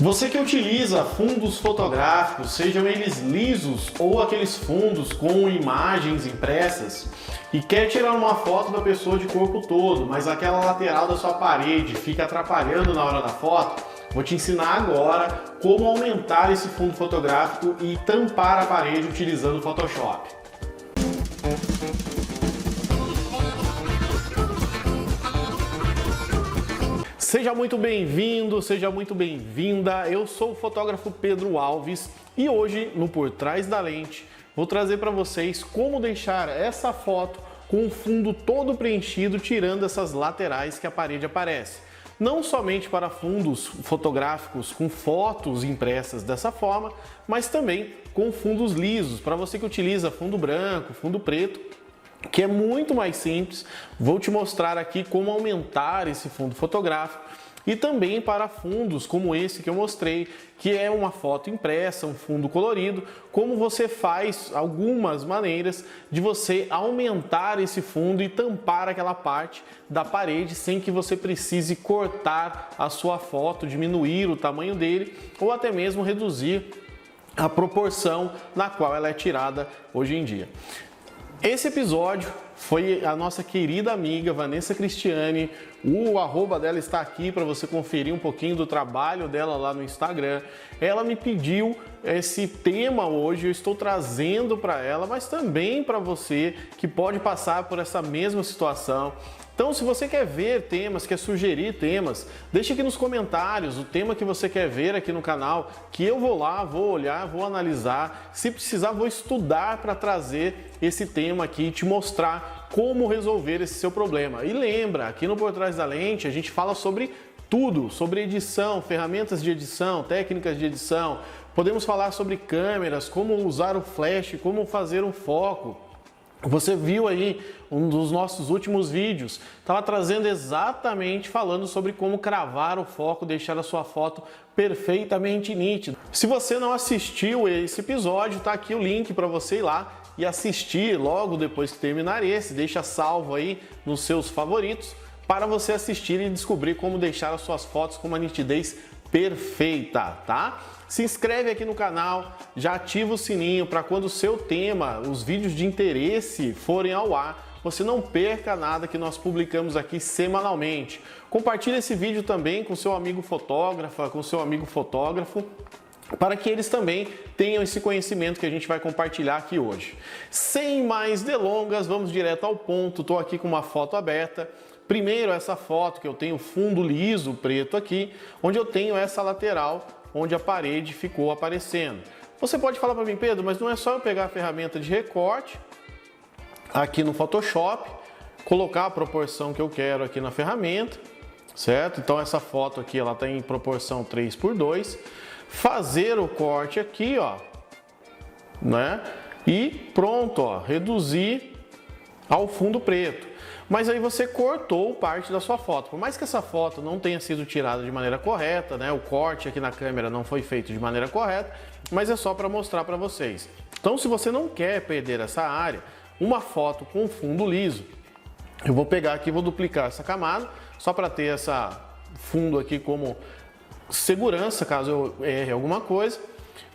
Você que utiliza fundos fotográficos, sejam eles lisos ou aqueles fundos com imagens impressas, e quer tirar uma foto da pessoa de corpo todo, mas aquela lateral da sua parede fica atrapalhando na hora da foto, vou te ensinar agora como aumentar esse fundo fotográfico e tampar a parede utilizando o Photoshop. Seja muito bem-vindo, seja muito bem-vinda. Eu sou o fotógrafo Pedro Alves e hoje no Por Trás da Lente vou trazer para vocês como deixar essa foto com o fundo todo preenchido, tirando essas laterais que a parede aparece. Não somente para fundos fotográficos com fotos impressas dessa forma, mas também com fundos lisos, para você que utiliza fundo branco, fundo preto, que é muito mais simples. Vou te mostrar aqui como aumentar esse fundo fotográfico e também para fundos como esse que eu mostrei, que é uma foto impressa, um fundo colorido, como você faz algumas maneiras de você aumentar esse fundo e tampar aquela parte da parede sem que você precise cortar a sua foto, diminuir o tamanho dele ou até mesmo reduzir a proporção na qual ela é tirada hoje em dia. Esse episódio foi a nossa querida amiga Vanessa Cristiane, o arroba dela está aqui para você conferir um pouquinho do trabalho dela lá no Instagram. Ela me pediu esse tema hoje, eu estou trazendo para ela, mas também para você que pode passar por essa mesma situação. Então, se você quer ver temas, quer sugerir temas, deixe aqui nos comentários o tema que você quer ver aqui no canal, que eu vou lá, vou olhar, vou analisar. Se precisar, vou estudar para trazer esse tema aqui e te mostrar como resolver esse seu problema. E lembra, aqui no Por Trás da Lente a gente fala sobre tudo, sobre edição, ferramentas de edição, técnicas de edição. Podemos falar sobre câmeras, como usar o flash, como fazer um foco. Você viu aí um dos nossos últimos vídeos, estava trazendo exatamente falando sobre como cravar o foco, deixar a sua foto perfeitamente nítida. Se você não assistiu esse episódio, tá aqui o link para você ir lá e assistir logo depois que terminar esse, deixa salvo aí nos seus favoritos para você assistir e descobrir como deixar as suas fotos com uma nitidez perfeita, tá? Se inscreve aqui no canal, já ativa o sininho para quando o seu tema, os vídeos de interesse forem ao ar, você não perca nada que nós publicamos aqui semanalmente. Compartilhe esse vídeo também com seu amigo fotógrafa, com seu amigo fotógrafo, para que eles também tenham esse conhecimento que a gente vai compartilhar aqui hoje. Sem mais delongas, vamos direto ao ponto. Estou aqui com uma foto aberta. Primeiro, essa foto que eu tenho fundo liso preto aqui, onde eu tenho essa lateral onde a parede ficou aparecendo. Você pode falar para mim, Pedro, mas não é só eu pegar a ferramenta de recorte aqui no Photoshop, colocar a proporção que eu quero aqui na ferramenta, certo? Então essa foto aqui ela está em proporção 3:2, fazer o corte aqui, ó, né? E pronto, ó, reduzir ao fundo preto. Mas aí você cortou parte da sua foto. Por mais que essa foto não tenha sido tirada de maneira correta, né? O corte aqui na câmera não foi feito de maneira correta, mas é só para mostrar para vocês. Então, se você não quer perder essa área, uma foto com fundo liso, eu vou pegar aqui, vou duplicar essa camada, só para ter essa fundo aqui como segurança, caso eu erre alguma coisa.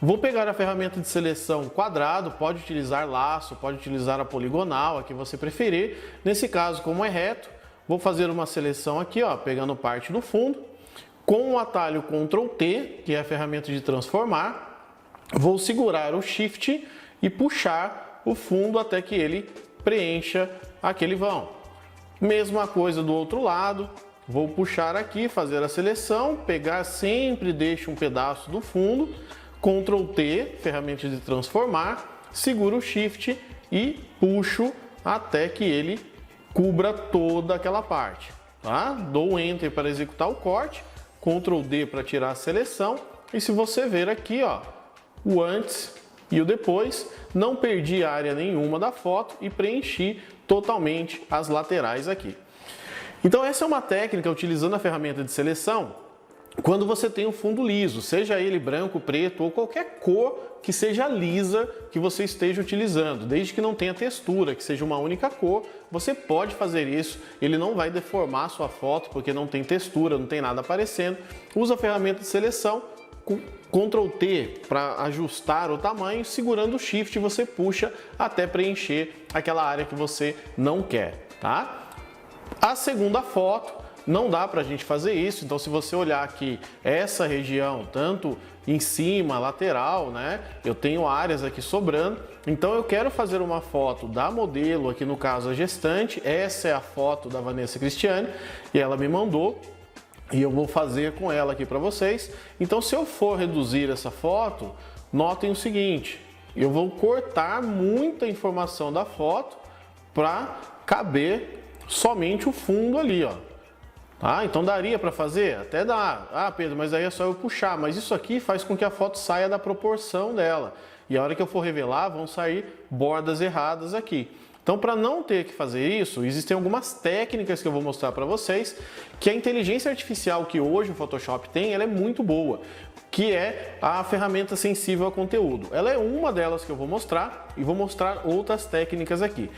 Vou pegar a ferramenta de seleção quadrado, pode utilizar laço, pode utilizar a poligonal, a que você preferir. Nesse caso, como é reto, vou fazer uma seleção aqui, ó, pegando parte do fundo. Com o atalho Ctrl T, que é a ferramenta de transformar, vou segurar o Shift e puxar o fundo até que ele preencha aquele vão. Mesma coisa do outro lado, vou puxar aqui, fazer a seleção, pegar sempre, deixo um pedaço do fundo, Ctrl T, ferramenta de transformar, seguro o Shift e puxo até que ele cubra toda aquela parte, tá? Dou Enter para executar o corte, Ctrl D para tirar a seleção e se você ver aqui, ó, o antes e o depois, não perdi área nenhuma da foto e preenchi totalmente as laterais aqui. Então essa é uma técnica utilizando a ferramenta de seleção. Quando você tem um fundo liso, seja ele branco, preto ou qualquer cor que seja lisa que você esteja utilizando, desde que não tenha textura, que seja uma única cor, você pode fazer isso, ele não vai deformar a sua foto porque não tem textura, não tem nada aparecendo. Usa a ferramenta de seleção, Ctrl T para ajustar o tamanho, segurando o Shift você puxa até preencher aquela área que você não quer, tá? A segunda foto, não dá para a gente fazer isso, então se você olhar aqui essa região, tanto em cima, lateral, né? Eu tenho áreas aqui sobrando, então eu quero fazer uma foto da modelo, aqui no caso a gestante, essa é a foto da Vanessa Cristiane, e ela me mandou, e eu vou fazer com ela aqui para vocês. Então se eu for reduzir essa foto, notem o seguinte, eu vou cortar muita informação da foto para caber somente o fundo ali, ó. Tá? Então daria para fazer? Até dá. Ah, Pedro, mas aí é só eu puxar. Mas isso aqui faz com que a foto saia da proporção dela. E a hora que eu for revelar, vão sair bordas erradas aqui. Então, para não ter que fazer isso, existem algumas técnicas que eu vou mostrar para vocês, que a inteligência artificial que hoje o Photoshop tem, ela é muito boa, que é a ferramenta sensível a conteúdo. Ela é uma delas que eu vou mostrar e vou mostrar outras técnicas aqui.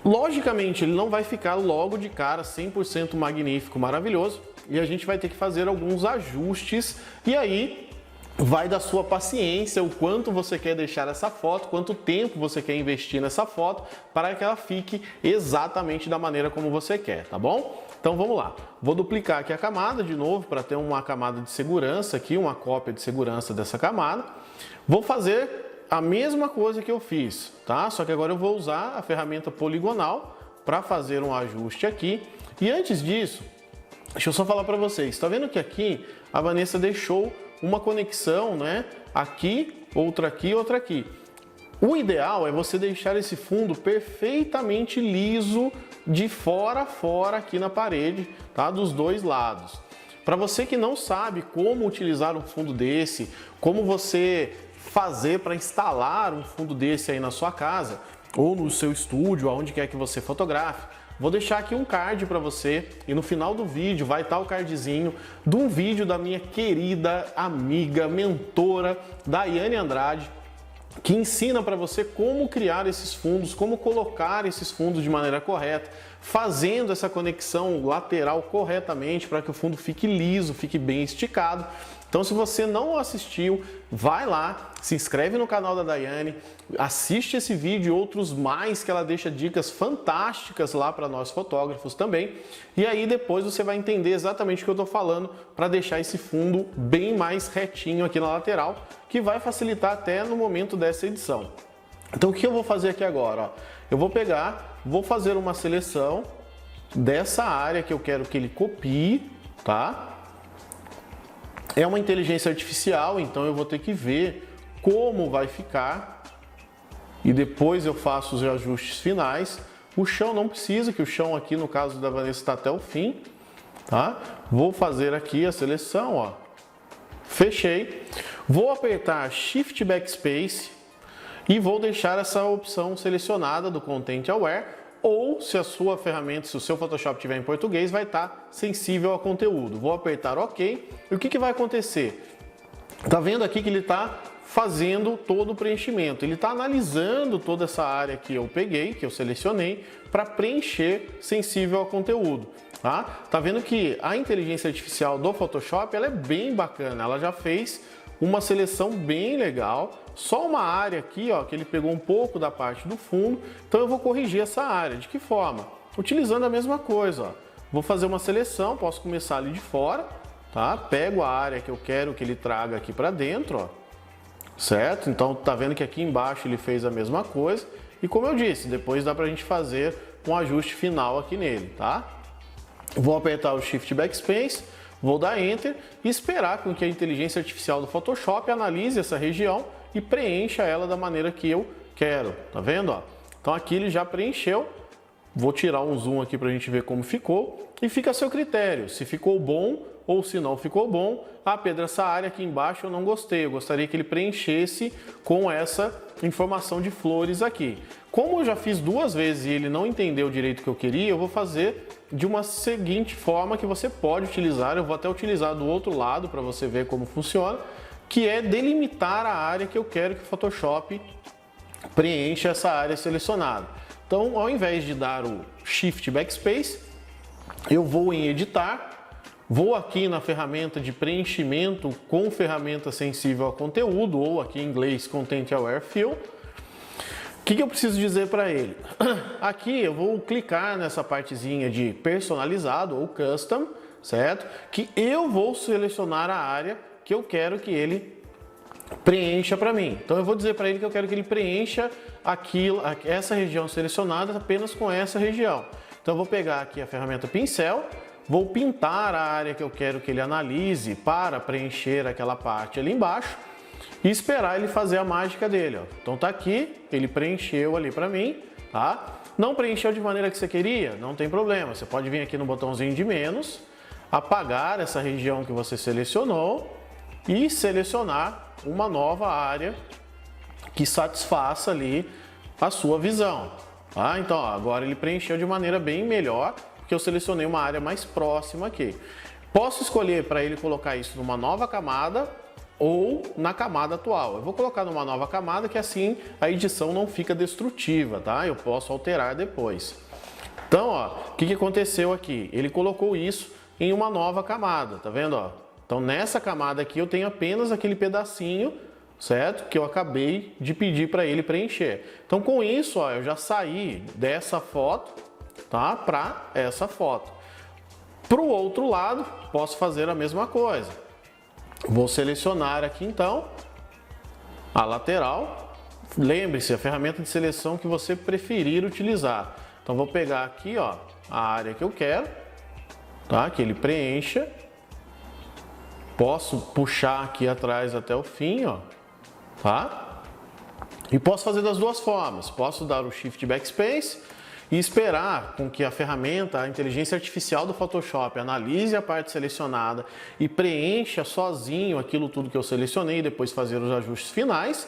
Logicamente, ele não vai ficar logo de cara 100% magnífico, maravilhoso, e a gente vai ter que fazer alguns ajustes, e aí vai da sua paciência, o quanto você quer deixar essa foto, quanto tempo você quer investir nessa foto, para que ela fique exatamente da maneira como você quer, tá bom? Então vamos lá, vou duplicar aqui a camada de novo, para ter uma camada de segurança aqui, uma cópia de segurança dessa camada. Vou fazer a mesma coisa que eu fiz, tá? Só que agora eu vou usar a ferramenta poligonal para fazer um ajuste aqui. E antes disso, deixa eu só falar para vocês, tá vendo que aqui a Vanessa deixou uma conexão, né? Aqui, outra aqui, outra aqui. O ideal é você deixar esse fundo perfeitamente liso de fora a fora aqui na parede, tá? Dos dois lados. Para você que não sabe como utilizar um fundo desse, como você fazer para instalar um fundo desse aí na sua casa ou no seu estúdio, aonde quer que você fotografe, vou deixar aqui um card para você e no final do vídeo vai estar o cardzinho de um vídeo da minha querida amiga, mentora, Daiane Andrade, que ensina para você como criar esses fundos, como colocar esses fundos de maneira correta, fazendo essa conexão lateral corretamente para que o fundo fique liso, fique bem esticado. Então, se você não assistiu, vai lá, se inscreve no canal da Daiane, assiste esse vídeo e outros mais que ela deixa dicas fantásticas lá para nós fotógrafos também. E aí depois você vai entender exatamente o que eu estou falando para deixar esse fundo bem mais retinho aqui na lateral, que vai facilitar até no momento dessa edição. Então, o que eu vou fazer aqui agora? Ó, eu vou pegar, vou fazer uma seleção dessa área que eu quero que ele copie, tá? É uma inteligência artificial, então eu vou ter que ver como vai ficar e depois eu faço os ajustes finais. O chão não precisa, que o chão aqui no caso da Vanessa está até o fim, tá? Vou fazer aqui a seleção, ó. Fechei. Vou apertar Shift Backspace e vou deixar essa opção selecionada do Content Aware. Ou se a sua ferramenta, se o seu Photoshop estiver em português, vai estar sensível a conteúdo. Vou apertar OK. E o que vai acontecer? Tá vendo aqui que ele está fazendo todo o preenchimento. Ele está analisando toda essa área que eu peguei, que eu selecionei, para preencher sensível a conteúdo. Tá vendo que a inteligência artificial do Photoshop ela é bem bacana. Ela já fez uma seleção bem legal, só uma área aqui, ó, que ele pegou um pouco da parte do fundo, então eu vou corrigir essa área. De que forma? Utilizando a mesma coisa, ó. Vou fazer uma seleção, posso começar ali de fora, tá? Pego a área que eu quero que ele traga aqui para dentro, ó. Certo? Então tá vendo que aqui embaixo ele fez a mesma coisa, e como eu disse, depois dá pra gente fazer um ajuste final aqui nele, tá? Vou apertar o Shift Backspace, vou dar Enter e esperar com que a inteligência artificial do Photoshop analise essa região e preencha ela da maneira que eu quero. Tá vendo? Ó? Então aqui ele já preencheu. Vou tirar um zoom aqui para a gente ver como ficou. E fica a seu critério, se ficou bom ou se não ficou bom. Ah, Pedro, essa área aqui embaixo eu não gostei. Eu gostaria que ele preenchesse com essa informação de flores aqui. Como eu já fiz duas vezes e ele não entendeu direito o que eu queria, eu vou fazer de uma seguinte forma que você pode utilizar. Eu vou até utilizar do outro lado para você ver como funciona, que é delimitar a área que eu quero que o Photoshop preencha essa área selecionada. Então, ao invés de dar o Shift Backspace, eu vou em Editar, Vou aqui na ferramenta de preenchimento com ferramenta sensível a conteúdo, ou aqui em inglês Content Aware Fill. O que eu preciso dizer para ele? Aqui eu vou clicar nessa partezinha de personalizado ou custom, certo? Que eu vou selecionar a área que eu quero que ele preencha para mim. Então eu vou dizer para ele que eu quero que ele preencha essa região selecionada apenas com essa região. Então eu vou pegar aqui a ferramenta pincel, vou pintar a área que eu quero que ele analise para preencher aquela parte ali embaixo e esperar ele fazer a mágica dele, ó. Então tá aqui, ele preencheu ali para mim, tá? Não preencheu de maneira que você queria? Não tem problema, você pode vir aqui no botãozinho de menos, apagar essa região que você selecionou e selecionar uma nova área que satisfaça ali a sua visão, tá? Então ó, agora ele preencheu de maneira bem melhor, porque eu selecionei uma área mais próxima aqui. Posso escolher para ele colocar isso numa nova camada ou na camada atual. Eu vou colocar numa nova camada que assim a edição não fica destrutiva, tá? Eu posso alterar depois. Então, ó, o que aconteceu aqui? Ele colocou isso em uma nova camada, tá vendo, ó? Então, nessa camada aqui eu tenho apenas aquele pedacinho, certo? Que eu acabei de pedir para ele preencher. Então, com isso, ó, eu já saí dessa foto, tá? Para essa foto. Para o outro lado, posso fazer a mesma coisa. Vou selecionar aqui então a lateral. Lembre-se, a ferramenta de seleção que você preferir utilizar. Então vou pegar aqui, ó, a área que eu quero, tá? Que ele preencha. Posso puxar aqui atrás até o fim, ó, tá? E posso fazer das duas formas. Posso dar o Shift Backspace e esperar com que a ferramenta, a inteligência artificial do Photoshop, analise a parte selecionada e preencha sozinho aquilo tudo que eu selecionei e depois fazer os ajustes finais.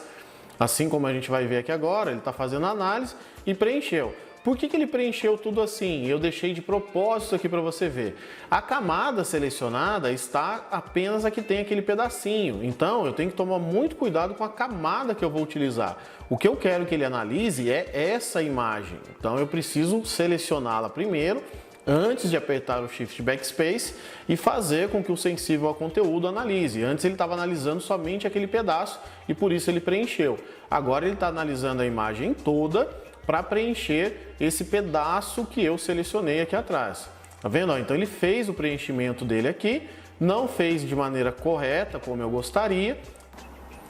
Assim como a gente vai ver aqui agora, ele está fazendo a análise e preencheu. Por que ele preencheu tudo assim? Eu deixei de propósito aqui para você ver. A camada selecionada está apenas a que tem aquele pedacinho. Então eu tenho que tomar muito cuidado com a camada que eu vou utilizar. O que eu quero que ele analise é essa imagem. Então eu preciso selecioná-la primeiro, antes de apertar o Shift Backspace e fazer com que o sensível ao conteúdo analise. Antes ele estava analisando somente aquele pedaço e por isso ele preencheu. Agora ele está analisando a imagem toda para preencher esse pedaço que eu selecionei aqui atrás. Tá vendo? Então ele fez o preenchimento dele aqui, não fez de maneira correta como eu gostaria.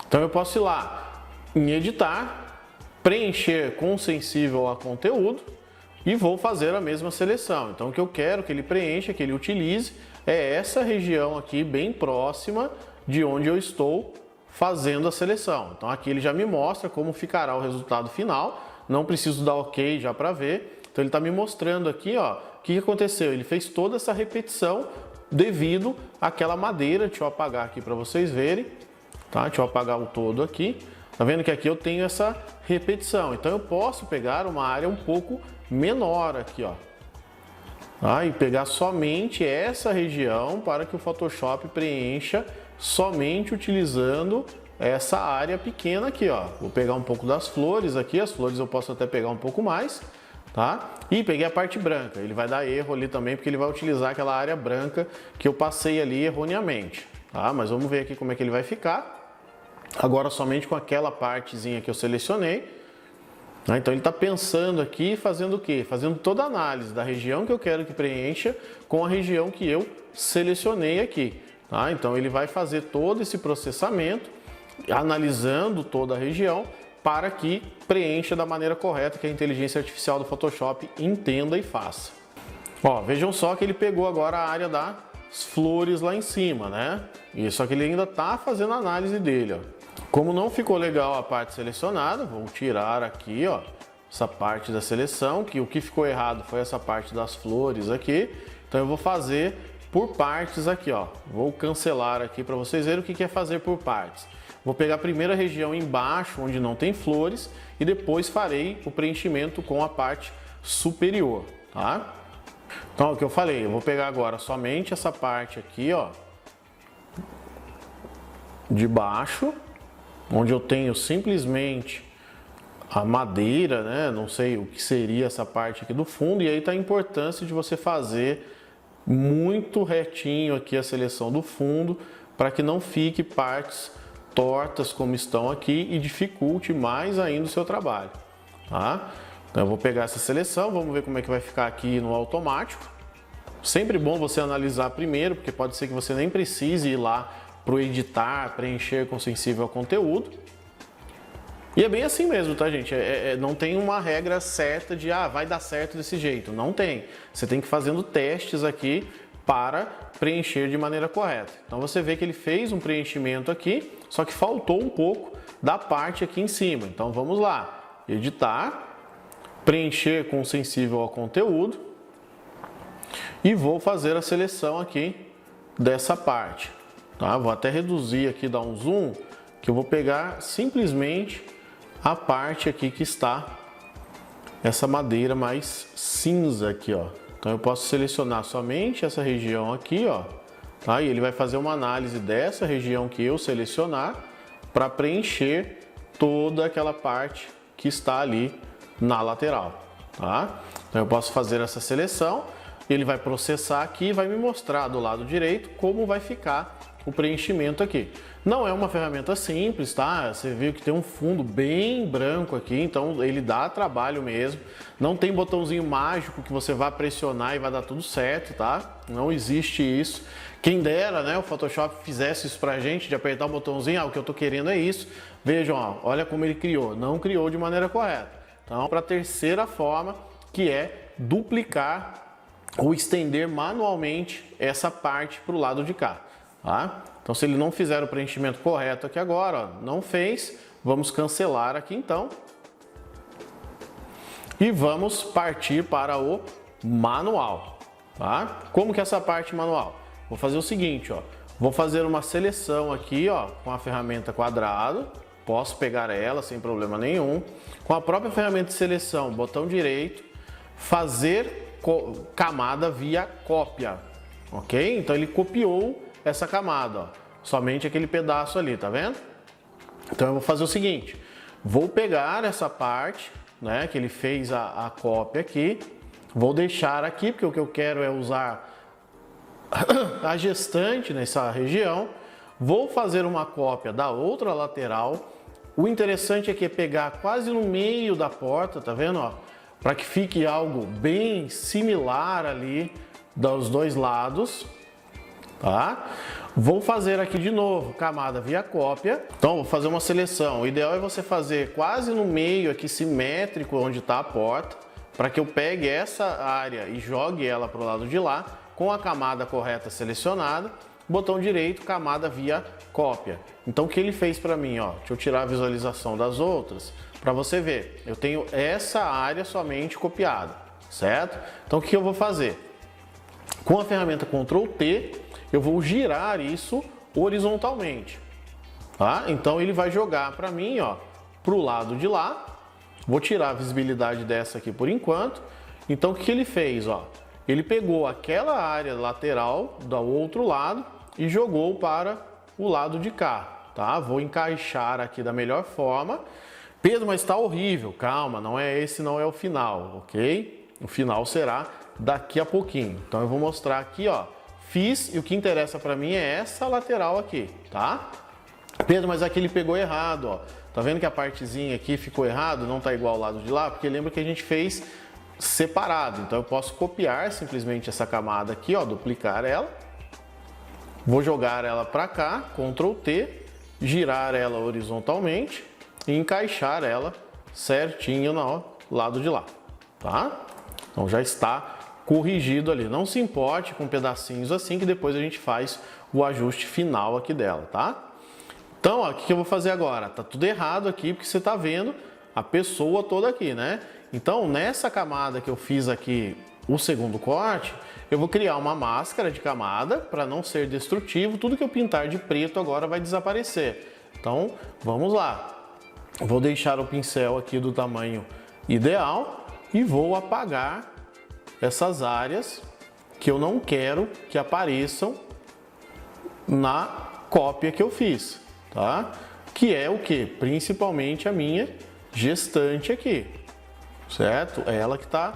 Então eu posso ir lá em editar, preencher com sensível a conteúdo e vou fazer a mesma seleção. Então o que eu quero que ele preencha, que ele utilize, é essa região aqui bem próxima de onde eu estou fazendo a seleção. Então aqui ele já me mostra como ficará o resultado final. Não preciso dar OK já para ver. Então ele está me mostrando aqui, ó, o que aconteceu. Ele fez toda essa repetição devido àquela madeira. Deixa eu apagar aqui para vocês verem, tá? Deixa eu apagar o todo aqui. Tá vendo que aqui eu tenho essa repetição. Então eu posso pegar uma área um pouco menor aqui, ó, tá? E pegar somente essa região para que o Photoshop preencha somente utilizando essa área pequena aqui, ó. Vou pegar um pouco das flores aqui, as flores eu posso até pegar um pouco mais, tá? E peguei a parte branca, ele vai dar erro ali também, porque ele vai utilizar aquela área branca que eu passei ali erroneamente, tá? Mas vamos ver aqui como é que ele vai ficar. Agora somente com aquela partezinha que eu selecionei. Então ele está pensando aqui, fazendo o quê? Fazendo toda a análise da região que eu quero que preencha com a região que eu selecionei aqui, tá? Então ele vai fazer todo esse processamento, analisando toda a região para que preencha da maneira correta, que a inteligência artificial do Photoshop entenda e faça. Ó, vejam só que ele pegou agora a área das flores lá em cima, né? Só que ele ainda está fazendo a análise dele, ó. Como não ficou legal a parte selecionada, vou tirar aqui, ó, essa parte da seleção, que o que ficou errado foi essa parte das flores aqui. Então eu vou fazer por partes aqui, ó. Vou cancelar aqui para vocês verem o que é fazer por partes. Vou pegar a primeira região embaixo, onde não tem flores, e depois farei o preenchimento com a parte superior, tá? Então, o que eu falei, eu vou pegar agora somente essa parte aqui, ó, de baixo, onde eu tenho simplesmente a madeira, né? Não sei o que seria essa parte aqui do fundo, e aí tá a importância de você fazer muito retinho aqui a seleção do fundo, para que não fique partes tortas como estão aqui e dificulte mais ainda o seu trabalho, tá? Então eu vou pegar essa seleção, vamos ver como é que vai ficar aqui no automático. Sempre bom você analisar primeiro, porque pode ser que você nem precise ir lá para o editar, preencher com sensível ao conteúdo. E é bem assim mesmo, tá, gente? Não tem uma regra certa de, vai dar certo desse jeito. Não tem. Você tem que ir fazendo testes aqui para preencher de maneira correta. Então você vê que ele fez um preenchimento aqui, só que faltou um pouco da parte aqui em cima. Então vamos lá. Editar. Preencher com sensível ao conteúdo e vou fazer a seleção aqui dessa parte, tá? Vou até reduzir aqui, dar um zoom, que eu vou pegar simplesmente a parte aqui que está essa madeira mais cinza aqui, ó. Então eu posso selecionar somente essa região aqui, ó, tá? E ele vai fazer uma análise dessa região que eu selecionar para preencher toda aquela parte que está ali na lateral, tá? Então eu posso fazer essa seleção, ele vai processar aqui e vai me mostrar do lado direito como vai ficar o preenchimento aqui. Não é uma ferramenta simples, tá? Você viu que tem um fundo bem branco aqui, então ele dá trabalho mesmo. Não tem botãozinho mágico que você vai pressionar e vai dar tudo certo, tá? Não existe isso. Quem dera, né, o Photoshop fizesse isso pra gente, de apertar o botãozinho, o que eu tô querendo é isso. Vejam, ó, olha como ele criou. Não criou de maneira correta. Então, para a terceira forma, que é duplicar ou estender manualmente essa parte para o lado de cá, tá? Então, se ele não fizer o preenchimento correto aqui agora, ó, não fez, vamos cancelar aqui então. E vamos partir para o manual, tá? Como que é essa parte manual? Vou fazer o seguinte, ó, vou fazer uma seleção aqui, ó, com a ferramenta quadrado. Posso pegar ela sem problema nenhum. Com a própria ferramenta de seleção, botão direito, fazer camada via cópia, ok? Então ele copiou essa camada, ó, somente aquele pedaço ali, tá vendo? Então eu vou fazer o seguinte, vou pegar essa parte, né, que ele fez a cópia aqui, vou deixar aqui, porque o que eu quero é usar a gestante nessa região. Vou fazer uma cópia da outra lateral. O interessante aqui é pegar quase no meio da porta, tá vendo, ó? Para que fique algo bem similar ali dos dois lados, tá? Vou fazer aqui de novo camada via cópia. Então vou fazer uma seleção. O ideal é você fazer quase no meio aqui, simétrico, onde está a porta, para que eu pegue essa área e jogue ela para o lado de lá com a camada correta selecionada. Botão direito, camada via cópia. Então o que ele fez para mim, ó? Deixa eu tirar a visualização das outras para você ver. Eu tenho essa área somente copiada, certo? Então o que eu vou fazer? Com a ferramenta Ctrl T, eu vou girar isso horizontalmente, tá? Então ele vai jogar para mim, ó, pro lado de lá. Vou tirar a visibilidade dessa aqui por enquanto. Então o que ele fez, ó? Ele pegou aquela área lateral do outro lado e jogou para o lado de cá, tá? Vou encaixar aqui da melhor forma. Pedro, mas está horrível. Calma, esse não é o final, ok? O final será daqui a pouquinho. Então eu vou mostrar aqui, ó. Fiz e o que interessa para mim é essa lateral aqui, tá? Pedro, mas aqui ele pegou errado, ó. Tá vendo que a partezinha aqui ficou errado? Não tá igual ao lado de lá? Porque lembra que a gente fez separado. Então eu posso copiar simplesmente essa camada aqui, ó, duplicar ela. Vou jogar ela para cá, Ctrl T, girar ela horizontalmente e encaixar ela certinho no lado de lá, tá? Então já está corrigido ali. Não se importe com pedacinhos assim, que depois a gente faz o ajuste final aqui dela, tá? Então, ó, o que eu vou fazer agora? Tá tudo errado aqui, porque você tá vendo a pessoa toda aqui, né? Então, nessa camada que eu fiz aqui, o segundo corte, eu vou criar uma máscara de camada para não ser destrutivo. Tudo que eu pintar de preto agora vai desaparecer. Então, vamos lá. Vou deixar o pincel aqui do tamanho ideal e vou apagar essas áreas que eu não quero que apareçam na cópia que eu fiz, tá? Que é o que? Principalmente a minha gestante aqui, certo? É ela que está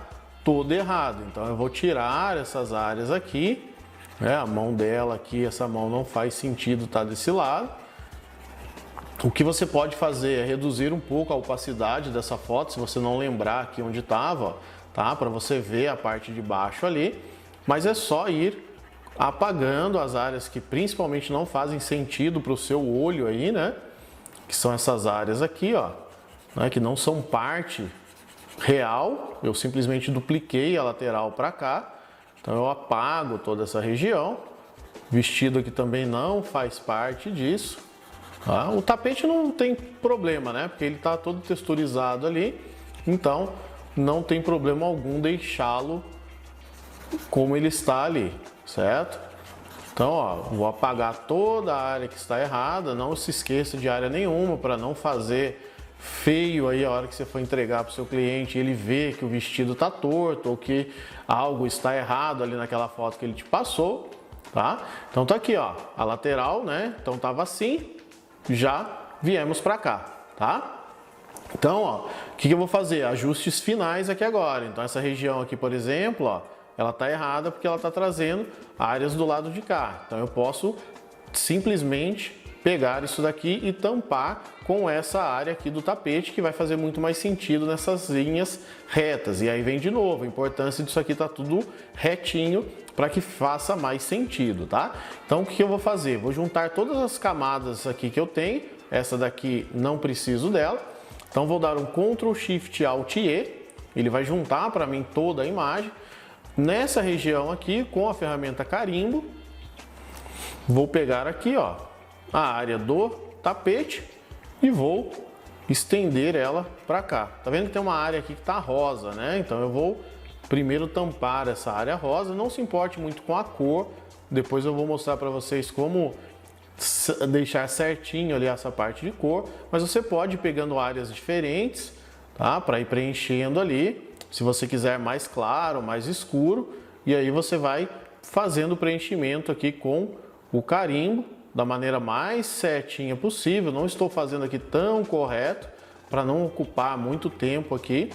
todo errado. Então eu vou tirar essas áreas aqui, né? A mão dela aqui, essa mão não faz sentido estar desse lado. O que você pode fazer é reduzir um pouco a opacidade dessa foto, se você não lembrar aqui onde estava, tá? Para você ver a parte de baixo ali, mas é só ir apagando as áreas que principalmente não fazem sentido para o seu olho aí, né? Que são essas áreas aqui, ó, né? Que não são parte real, eu simplesmente dupliquei a lateral para cá, então eu apago toda essa região. O vestido aqui também não faz parte disso. Tá? O tapete não tem problema, né? Porque ele está todo texturizado ali, então não tem problema algum deixá-lo como ele está ali, certo? Então, ó, vou apagar toda a área que está errada, não se esqueça de área nenhuma para não fazer feio aí a hora que você for entregar para o seu cliente, ele ver que o vestido está torto ou que algo está errado ali naquela foto que ele te passou, tá? Então tá aqui, ó, a lateral, né? Então tava assim. Já viemos para cá, tá? Então, ó, o que eu vou fazer? Ajustes finais aqui agora. Então, essa região aqui, por exemplo, ó, ela tá errada porque ela tá trazendo áreas do lado de cá. Então, eu posso simplesmente pegar isso daqui e tampar com essa área aqui do tapete, que vai fazer muito mais sentido nessas linhas retas. E aí vem de novo, a importância disso aqui tá tudo retinho para que faça mais sentido, tá? Então o que eu vou fazer? Vou juntar todas as camadas aqui que eu tenho. Essa daqui não preciso dela. Então vou dar um Ctrl Shift Alt E. Ele vai juntar para mim toda a imagem. Nessa região aqui, com a ferramenta carimbo, vou pegar aqui, ó, a área do tapete e vou estender ela para cá. Tá vendo que tem uma área aqui que tá rosa, né? Então eu vou primeiro tampar essa área rosa. Não se importe muito com a cor. Depois eu vou mostrar para vocês como deixar certinho ali essa parte de cor. Mas você pode ir pegando áreas diferentes, tá? Para ir preenchendo ali. Se você quiser mais claro, mais escuro. E aí você vai fazendo o preenchimento aqui com o carimbo da maneira mais certinha possível. Não estou fazendo aqui tão correto para não ocupar muito tempo aqui,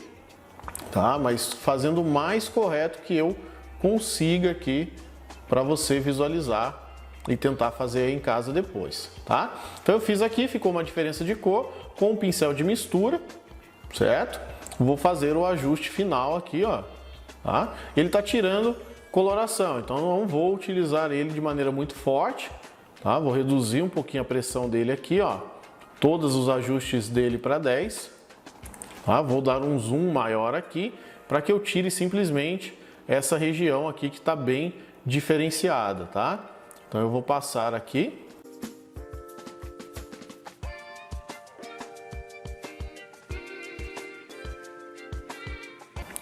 tá? Mas fazendo o mais correto que eu consiga aqui para você visualizar e tentar fazer em casa depois, tá? Então eu fiz aqui, ficou uma diferença de cor com o pincel de mistura, certo? Vou fazer o ajuste final aqui, ó, tá? Ele tá tirando coloração, então não vou utilizar ele de maneira muito forte, tá? Vou reduzir um pouquinho a pressão dele aqui, ó. Todos os ajustes dele para 10. Tá? Vou dar um zoom maior aqui para que eu tire simplesmente essa região aqui que está bem diferenciada, tá? Então eu vou passar aqui.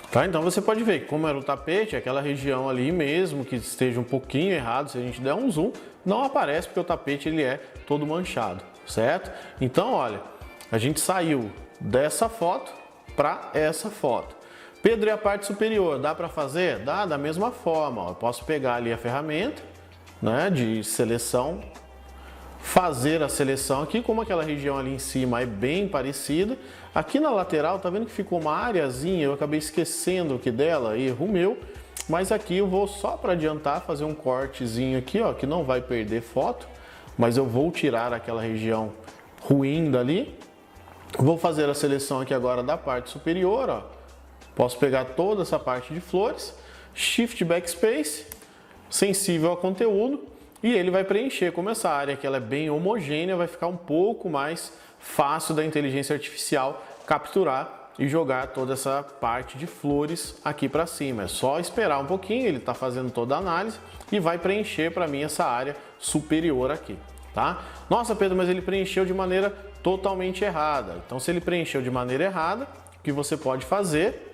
Tá? Então você pode ver que como era o tapete, aquela região ali mesmo que esteja um pouquinho errado, se a gente der um zoom, não aparece porque o tapete ele é todo manchado, certo? Então olha, a gente saiu dessa foto para essa foto. Pedro, e a parte superior, dá para fazer? Dá, da mesma forma. Ó. Eu posso pegar ali a ferramenta, né, de seleção, fazer a seleção aqui, como aquela região ali em cima é bem parecida. Aqui na lateral, tá vendo que ficou uma areazinha, eu acabei esquecendo aqui dela, erro meu. Mas aqui eu vou só para adiantar fazer um cortezinho aqui, ó, que não vai perder foto, mas eu vou tirar aquela região ruim dali. Vou fazer a seleção aqui agora da parte superior, ó. Posso pegar toda essa parte de flores, Shift Backspace, sensível ao conteúdo, e ele vai preencher. Como essa área aqui ela é bem homogênea, vai ficar um pouco mais fácil da inteligência artificial capturar e jogar toda essa parte de flores aqui para cima. É só esperar um pouquinho, ele está fazendo toda a análise e vai preencher para mim essa área superior aqui, tá? Nossa, Pedro, mas ele preencheu de maneira totalmente errada. Então, se ele preencheu de maneira errada, o que você pode fazer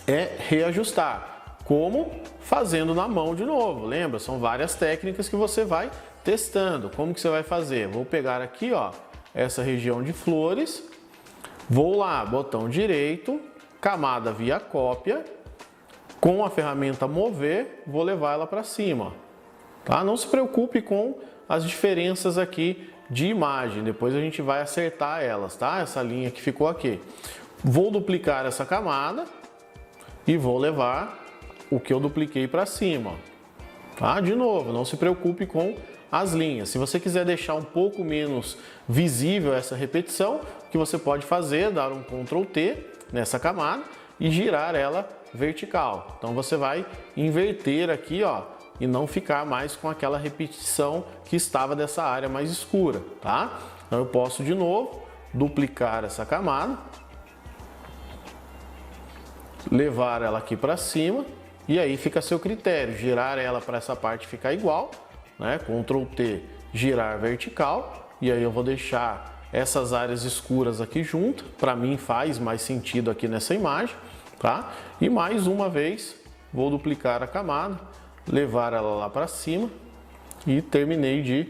é reajustar. Como? Fazendo na mão de novo. Lembra? São várias técnicas que você vai testando. Como que você vai fazer? Vou pegar aqui, ó, essa região de flores, vou lá, botão direito, camada via cópia, com a ferramenta mover, vou levar ela para cima, tá? Não se preocupe com as diferenças aqui de imagem, depois a gente vai acertar elas, tá? Essa linha que ficou aqui. Vou duplicar essa camada, e vou levar o que eu dupliquei para cima, ó. Tá? De novo, não se preocupe com as linhas. Se você quiser deixar um pouco menos visível essa repetição, o que você pode fazer é dar um Ctrl T nessa camada e girar ela vertical. Então você vai inverter aqui, ó, e não ficar mais com aquela repetição que estava dessa área mais escura, tá? Então eu posso de novo duplicar essa camada, levar ela aqui para cima e aí fica a seu critério, girar ela para essa parte ficar igual, né? Ctrl T, girar vertical, e aí eu vou deixar essas áreas escuras aqui junto, para mim faz mais sentido aqui nessa imagem, tá? E mais uma vez vou duplicar a camada, levar ela lá para cima e terminei de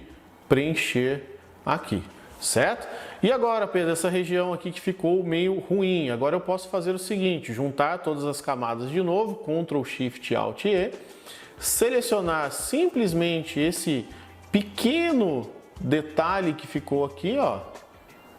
preencher aqui, certo? E agora, Pedro, essa região aqui que ficou meio ruim, agora eu posso fazer o seguinte, juntar todas as camadas de novo, Ctrl Shift Alt E, selecionar simplesmente esse pequeno detalhe que ficou aqui, ó,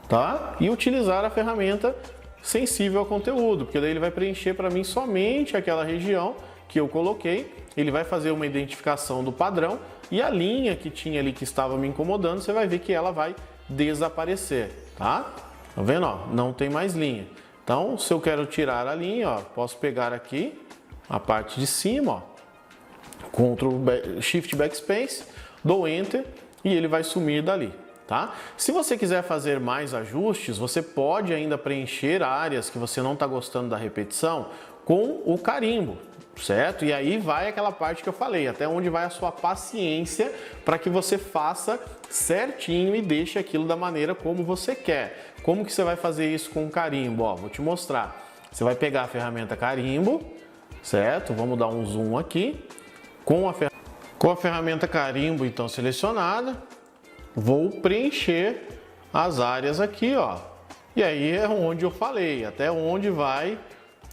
tá? E utilizar a ferramenta sensível ao conteúdo, porque daí ele vai preencher para mim somente aquela região que eu coloquei, ele vai fazer uma identificação do padrão e a linha que tinha ali que estava me incomodando, você vai ver que ela vai desaparecer, tá? Tá vendo, ó? Não tem mais linha. Então, se eu quero tirar a linha, ó, posso pegar aqui a parte de cima, ó, Ctrl Shift Backspace, dou Enter e ele vai sumir dali, tá? Se você quiser fazer mais ajustes, você pode ainda preencher áreas que você não está gostando da repetição com o carimbo, certo? E aí vai aquela parte que eu falei, até onde vai a sua paciência para que você faça certinho e deixe aquilo da maneira como você quer. Como que você vai fazer isso com o carimbo? Ó, vou te mostrar. Você vai pegar a ferramenta carimbo, certo? Vamos dar um zoom aqui. Com a ferramenta carimbo então selecionada, vou preencher as áreas aqui, ó. E aí é onde eu falei, até onde vai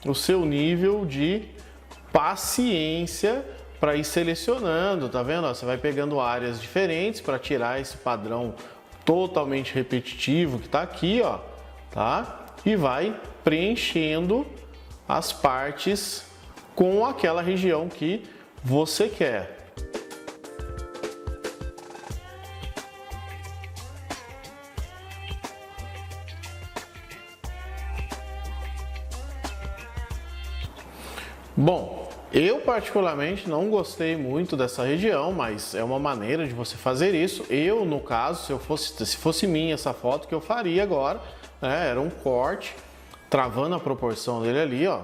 o seu nível de paciência para ir selecionando, tá vendo? Ó, você vai pegando áreas diferentes para tirar esse padrão totalmente repetitivo que tá aqui, ó, tá? E vai preenchendo as partes com aquela região que você quer. Bom, eu particularmente não gostei muito dessa região, mas é uma maneira de você fazer isso. Eu, no caso, se fosse minha essa foto que eu faria agora, né, era um corte, travando a proporção dele ali, ó,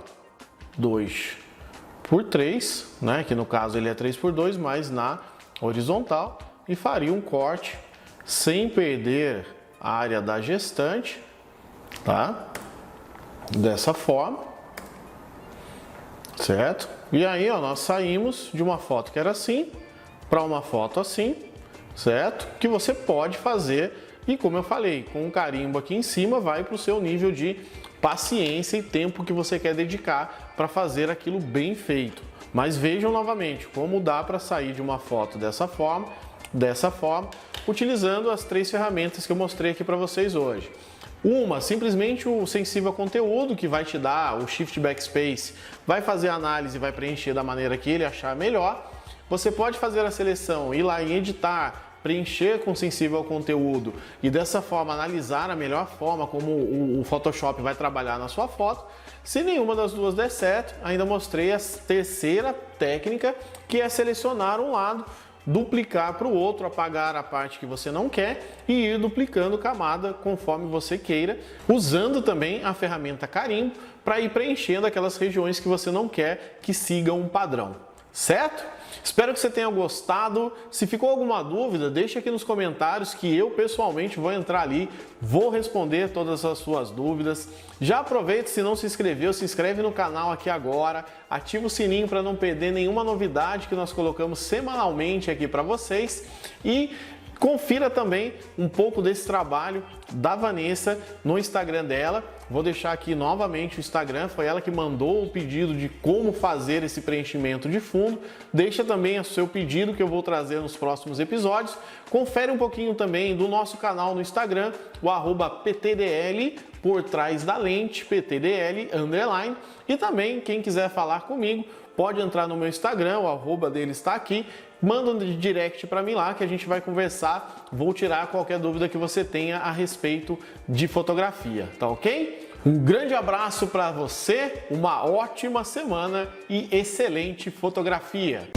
2:3, né, que no caso ele é 3:2, mas na horizontal, e faria um corte sem perder a área da gestante, tá? Dessa forma, certo? E aí, ó, nós saímos de uma foto que era assim para uma foto assim, certo? Que você pode fazer e, como eu falei, com um carimbo aqui em cima vai para o seu nível de paciência e tempo que você quer dedicar para fazer aquilo bem feito. Mas vejam novamente como dá para sair de uma foto dessa forma, utilizando as 3 ferramentas que eu mostrei aqui para vocês hoje. Uma, simplesmente o sensível ao conteúdo, que vai te dar o Shift Backspace, vai fazer a análise e vai preencher da maneira que ele achar melhor. Você pode fazer a seleção, ir lá em editar, preencher com sensível ao conteúdo e dessa forma analisar a melhor forma como o Photoshop vai trabalhar na sua foto. Se nenhuma das duas der certo, ainda mostrei a terceira técnica, que é selecionar um lado, duplicar para o outro, apagar a parte que você não quer e ir duplicando camada conforme você queira, usando também a ferramenta carimbo para ir preenchendo aquelas regiões que você não quer que sigam um padrão, certo? Espero que você tenha gostado. Se ficou alguma dúvida, deixa aqui nos comentários que eu pessoalmente vou entrar ali, vou responder todas as suas dúvidas. Já aproveita, se não se inscreveu, se inscreve no canal aqui agora, ativa o sininho para não perder nenhuma novidade que nós colocamos semanalmente aqui para vocês e Confira também um pouco desse trabalho da Vanessa no Instagram dela. Vou deixar aqui novamente o Instagram, foi ela que mandou o pedido de como fazer esse preenchimento de fundo. Deixa também o seu pedido que eu vou trazer nos próximos episódios. Confere um pouquinho também do nosso canal no Instagram, o @PTDL, por trás da lente, PTDL, _. E também, quem quiser falar comigo, pode entrar no meu Instagram, o arroba dele está aqui. Manda um direct para mim lá que a gente vai conversar, vou tirar qualquer dúvida que você tenha a respeito de fotografia, tá ok? Um grande abraço para você, uma ótima semana e excelente fotografia!